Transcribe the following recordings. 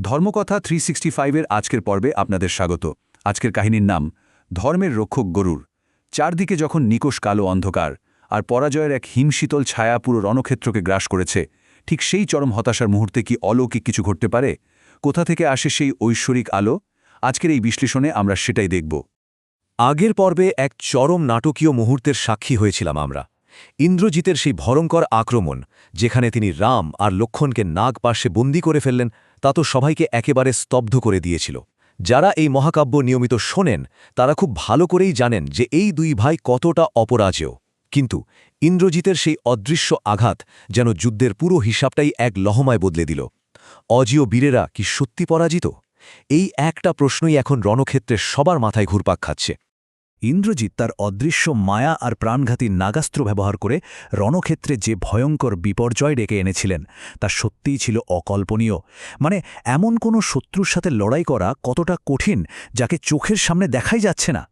ধর্মকথা 365-এর আজকের পর্বে আপনাদের স্বাগত। আজকের কাহিনীর নাম ধর্মের রক্ষক গরুর। চারদিকে যখন নিকষ কালো অন্ধকার আর পরাজয়ের এক হিমশীতল ছায়া পুরো রণক্ষেত্রকে গ্রাস করেছে, ঠিক সেই চরম হতাশার মুহূর্তে কি অলৌকিক কিছু ঘটতে পারে? কোথা থেকে আসে সেই ঐশ্বরিক আলো? আজকের এই বিশ্লেষণে আমরা সেটাই দেখব। আগের পর্বে এক চরম নাটকীয় মুহূর্তের সাক্ষী হয়েছিলাম আমরা। ইন্দ্রজিতের সেই ভয়ঙ্কর আক্রমণ, যেখানে তিনি রাম আর লক্ষ্মণকে নাগ পাশে বন্দী করে ফেললেন, তা তো সবাইকে একেবারে স্তব্ধ করে দিয়েছিল। যারা এই মহাকাব্য নিয়মিত শোনেন তারা খুব ভালো করেই জানেন যে এই দুই ভাই কতটা অপরাজেয়। কিন্তু ইন্দ্রজিতের সেই অদৃশ্য আঘাত যেন যুদ্ধের পুরো হিসাবটাই এক লহমায় বদলে দিল। অজীয় বীরেরা কি সত্যি পরাজিত? এই একটা প্রশ্নই এখন রণক্ষেত্রে সবার মাথায় ঘুরপাক খাচ্ছে। ইন্দ্রজিৎ তার অদৃশ্য মায়া আর প্রাণঘাতী নাগাস্ত্র ব্যবহার করে রণক্ষেত্রে যে ভয়ঙ্কর বিপর্যয় ডেকে এনেছিলেন তা সত্যিই ছিল অকল্পনীয়। মানে এমন কোনো শত্রুর সাথে লড়াই করা কতটা কঠিন যাকে চোখের সামনে দেখাই যাচ্ছে না।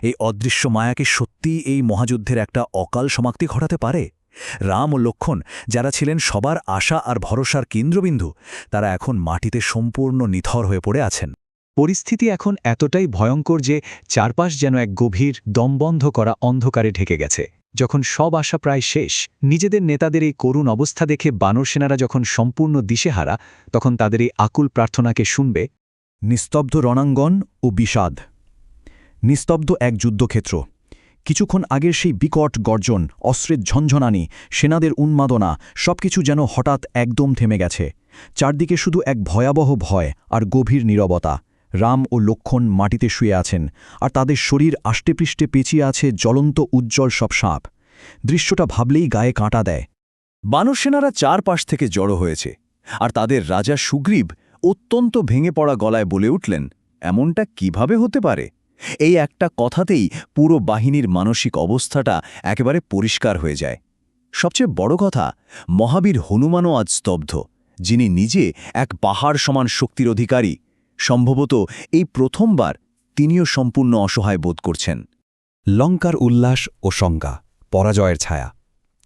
এই অদৃশ্য মায়াকে সত্যিই এই মহাযুদ্ধের একটা অকাল সমাপ্তি ঘটাতে পারে। রাম ও লক্ষ্মণ, যারা ছিলেন সবার আশা আর ভরসার কেন্দ্রবিন্দু, তারা এখন মাটিতে সম্পূর্ণ নিথর হয়ে পড়ে আছেন। পরিস্থিতি এখন এতটাই ভয়ঙ্কর যে চারপাশ যেন এক গভীর দমবন্ধ করা অন্ধকারে ঢেকে গেছে। যখন সব আশা প্রায় শেষ, নিজেদের নেতাদের এই করুণ অবস্থা দেখে বানর সেনারা যখন সম্পূর্ণ দিশেহারা, তখন তাদের এই আকুল প্রার্থনাকে শুনবে। নিস্তব্ধ রণাঙ্গন ও বিষাদ। নিস্তব্ধ এক যুদ্ধক্ষেত্র। কিছুক্ষণ আগের সেই বিকট গর্জন, অস্ত্রের ঝনঝনানি, সেনাদের উন্মাদনা, সবকিছু যেন হঠাৎ একদম থেমে গেছে। চারদিকে শুধু এক ভয়াবহ ভয় আর গভীর নীরবতা। রাম ও লক্ষ্মণ মাটিতে শুয়ে আছেন, আর তাদের শরীর আষ্টেপৃষ্ঠে পেঁচিয়ে আছে জ্বলন্ত উজ্জ্বল সব সাপ। দৃশ্যটা ভাবলেই গায়ে কাঁটা দেয়। বানর সেনারা চারপাশ থেকে জড়ো হয়েছে, আর তাদের রাজা সুগ্রীব অত্যন্ত ভেঙে পড়া গলায় বলে উঠলেন, এমনটা কিভাবে হতে পারে? এই একটা কথাতেই পুরো বাহিনীর মানসিক অবস্থাটা একেবারে পরিষ্কার হয়ে যায়। সবচেয়ে বড় কথা, মহাবীর হনুমানও আজ স্তব্ধ, যিনি নিজে এক পাহাড় সমান শক্তির অধিকারী। সম্ভবত এই প্রথমবার তিনিও সম্পূর্ণ অসহায় বোধ করছেন। লঙ্কার উল্লাস ও শঙ্কা, পরাজয়ের ছায়া।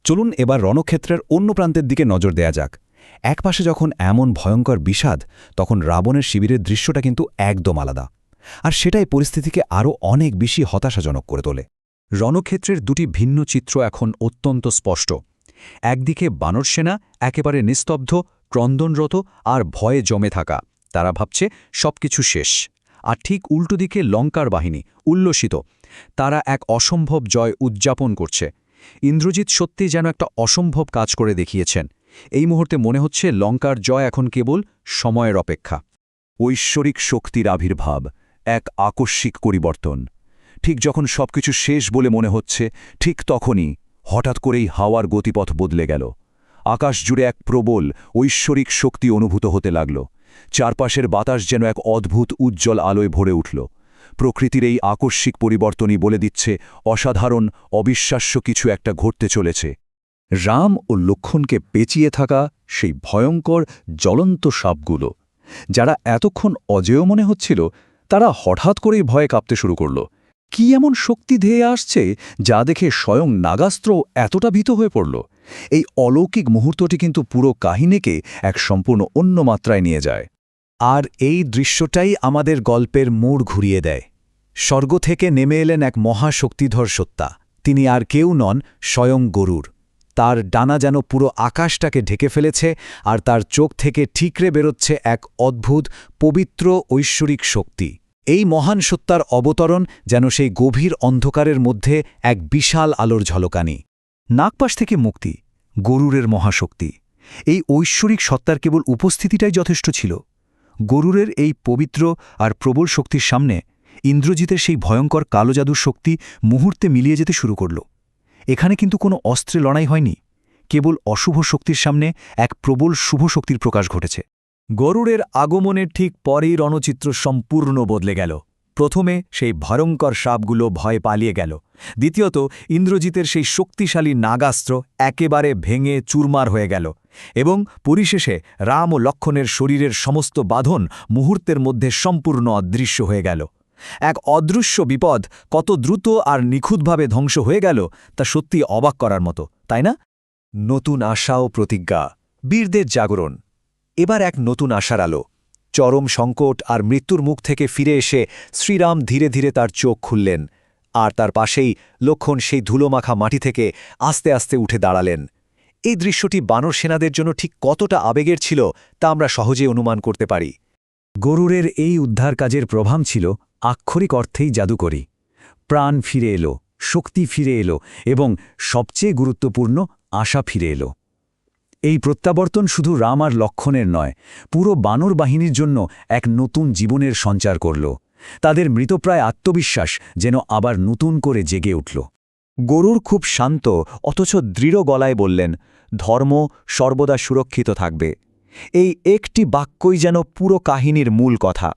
চলুন এবার রণক্ষেত্রের অন্য প্রান্তের দিকে নজর দেয়া যাক। একপাশে যখন এমন ভয়ঙ্কর বিষাদ, তখন রাবণের শিবিরের দৃশ্যটা কিন্তু একদম আলাদা। আর সেটাই পরিস্থিতিকে আরও অনেক বেশি হতাশাজনক করে তোলে। রণক্ষেত্রের দুটি ভিন্ন চিত্র এখন অত্যন্ত স্পষ্ট। একদিকে বানর সেনা একেবারে নিস্তব্ধ, ক্রন্দনরত আর ভয়ে জমে থাকা, তারা ভাবছে সবকিছু শেষ। আর ঠিক উল্টো দিকে লঙ্কার বাহিনী উল্লসিত, তারা এক অসম্ভব জয় উদযাপন করছে। ইন্দ্রজিৎ সত্যি যেন একটা অসম্ভব কাজ করে দেখিয়েছেন। এই মুহূর্তে মনে হচ্ছে লঙ্কার জয় এখন কেবল সময়ের অপেক্ষা। ঐশ্বরিক শক্তির আবির্ভাব, এক আকস্মিক পরিবর্তন। ঠিক যখন সবকিছু শেষ বলে মনে হচ্ছে, ঠিক তখনই হঠাৎ করেই হাওয়ার গতিপথ বদলে গেল। আকাশ জুড়ে এক প্রবল ঐশ্বরিক শক্তি অনুভূত হতে লাগল। চারপাশের বাতাস যেন এক অদ্ভুত উজ্জ্বল আলোয় ভরে উঠল। প্রকৃতির এই আকস্মিক পরিবর্তনই বলে দিচ্ছে অসাধারণ, অবিশ্বাস্য কিছু একটা ঘটতে চলেছে। রাম ও লক্ষ্মণকে পেঁচিয়ে থাকা সেই ভয়ঙ্কর জ্বলন্ত সাপগুলো, যারা এতক্ষণ অজেয় মনে হচ্ছিল, তারা হঠাৎ করেই ভয়ে কাঁপতে শুরু করল। কি এমন শক্তি ধেয়ে আসছে যা দেখে স্বয়ং নাগাস্ত্র এতটা ভীত হয়ে পড়ল? এই অলৌকিক মুহূর্তটি কিন্তু পুরো কাহিনীকে এক সম্পূর্ণ অন্য মাত্রায় নিয়ে যায়। আর এই দৃশ্যটাই আমাদের গল্পের মোড় ঘুরিয়ে দেয়। স্বর্গ থেকে নেমে এলেন এক মহাশক্তিধর সত্তা। তিনি আর কেউ নন, স্বয়ং গরুর। তার ডানা যেন পুরো আকাশটাকে ঢেকে ফেলেছে, আর তার চোখ থেকে ঠিকরে বেরোচ্ছে এক অদ্ভুত পবিত্র ঐশ্বরিক শক্তি। এই মহান সত্তার অবতরণ যেন সেই গভীর অন্ধকারের মধ্যে এক বিশাল আলোর ঝলকানি। নাগপাশ থেকে মুক্তি, গরুরের মহাশক্তি। এই ঐশ্বরিক সত্তার কেবল উপস্থিতিটাই যথেষ্ট ছিল। গরুরের এই পবিত্র আর প্রবল শক্তির সামনে ইন্দ্রজিতের সেই ভয়ঙ্কর কালো জাদুর শক্তি মুহূর্তে মিলিয়ে যেতে শুরু করল। এখানে কিন্তু কোনো অস্ত্রে লড়াই হয়নি, কেবল অশুভ শক্তির সামনে এক প্রবল শুভ শক্তির প্রকাশ ঘটেছে। গরুরের আগমনের ঠিক পরেই রণচিত্র সম্পূর্ণ বদলে গেল। প্রথমে সেই ভয়ঙ্কর সাপগুলো ভয় পালিয়ে গেল। দ্বিতীয়ত, ইন্দ্রজিতের সেই শক্তিশালী নাগাস্ত্র একেবারে ভেঙে চুরমার হয়ে গেল। এবং পরিশেষে রাম ও লক্ষ্মণের শরীরের সমস্ত বাঁধন মুহূর্তের মধ্যে সম্পূর্ণ অদৃশ্য হয়ে গেল। এক অদৃশ্য বিপদ কত দ্রুত আর নিখুঁতভাবে ধ্বংস হয়ে গেল তা সত্যি অবাক করার মতো, তাই না? নতুন আশা ও প্রতিজ্ঞা, বীরদের জাগরণ। এবার এক নতুন আশার আলো। চরম সংকট আর মৃত্যুর মুখ থেকে ফিরে এসে শ্রীরাম ধীরে ধীরে তার চোখ খুললেন, আর তার পাশেই লক্ষ্মণ সেই ধুলোমাখা মাটি থেকে আস্তে আস্তে উঠে দাঁড়ালেন। এই দৃশ্যটি বানর সেনাদের জন্য ঠিক কতটা আবেগের ছিল তা আমরা সহজে অনুমান করতে পারি। গরুরের এই উদ্ধার কাজের প্রভাব ছিল আক্ষরিক অর্থেই জাদুকরী। প্রাণ ফিরে এলো, শক্তি ফিরে এলো এবং সবচেয়ে গুরুত্বপূর্ণ আশা ফিরে এলো। এই প্রত্যাবর্তন শুধু রাম আর লক্ষ্মণের নয়, পুরো বানর বাহিনীর জন্য এক নতুন জীবনের সঞ্চার করল। তাদের মৃতপ্রায় আত্মবিশ্বাস যেন আবার নতুন করে জেগে উঠল। গরুর খুব শান্ত অথচ দৃঢ় গলায় বললেন, ধর্ম সর্বদা সুরক্ষিত থাকবে। এই একটি বাক্যই যেন পুরো কাহিনীর মূল কথা।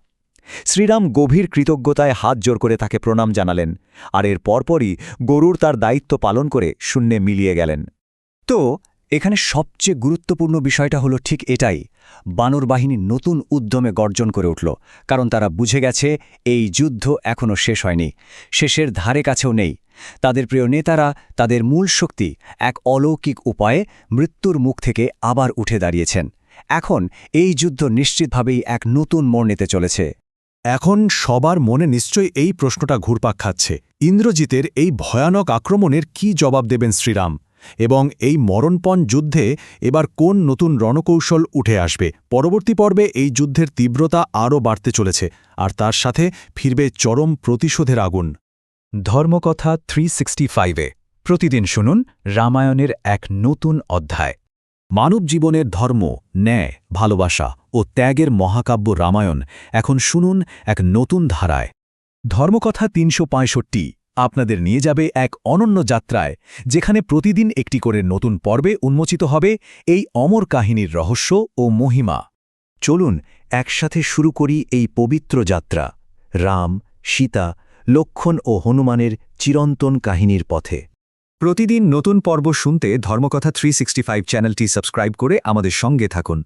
শ্রীরাম গভীর কৃতজ্ঞতায় হাত জোর করে তাকে প্রণাম জানালেন, আর এর পরপরই গরুর তার দায়িত্ব পালন করে শূন্যে মিলিয়ে গেলেন। তো এখানে সবচেয়ে গুরুত্বপূর্ণ বিষয়টা হলো ঠিক এটাই, বানর বাহিনী নতুন উদ্যমে গর্জন করে উঠল, কারণ তারা বুঝে গেছে এই যুদ্ধ এখনও শেষ হয়নি, শেষের ধারে কাছেও নেই। তাদের প্রিয় নেতারা, তাদের মূল শক্তি এক অলৌকিক উপায়ে মৃত্যুর মুখ থেকে আবার উঠে দাঁড়িয়েছেন। এখন এই যুদ্ধ নিশ্চিতভাবেই এক নতুন মোড় নিতে চলেছে। এখন সবার মনে নিশ্চয়ই এই প্রশ্নটা ঘুরপাক খাচ্ছে, ইন্দ্রজিতের এই ভয়ানক আক্রমণের কি জবাব দেবেন শ্রীরাম, এবং এই মরণপণ যুদ্ধে এবার কোন নতুন রণকৌশল উঠে আসবে। পরবর্তী পর্বে এই যুদ্ধের তীব্রতা আরও বাড়তে চলেছে, আর তার সাথে ফিরবে চরম প্রতিশোধের আগুন। ধর্মকথা 365-এ প্রতিদিন শুনুন রামায়ণের এক নতুন অধ্যায়। মানব জীবনের ধর্ম, ন্যায়, ভালোবাসা ও ত্যাগের মহাকাব্য রামায়ণ এখন শুনুন এক নতুন ধারায়। ধর্মকথা 365 আপনাদের নিয়ে যাবে এক অনন্য যাত্রায়, যেখানে প্রতিদিন একটি করে নতুন পর্বে উন্মোচিত হবে এই অমর কাহিনীর রহস্য ও মহিমা। চলুন একসাথে শুরু করি এই পবিত্র যাত্রা, রাম, সীতা, লক্ষ্মণ ও হনুমানের চিরন্তন কাহিনীর পথে। প্রতিদিন নতুন পর্ব শুনতে ধর্মকথা 365 চ্যানেলটি সাবস্ক্রাইব করে আমাদের সঙ্গে থাকুন।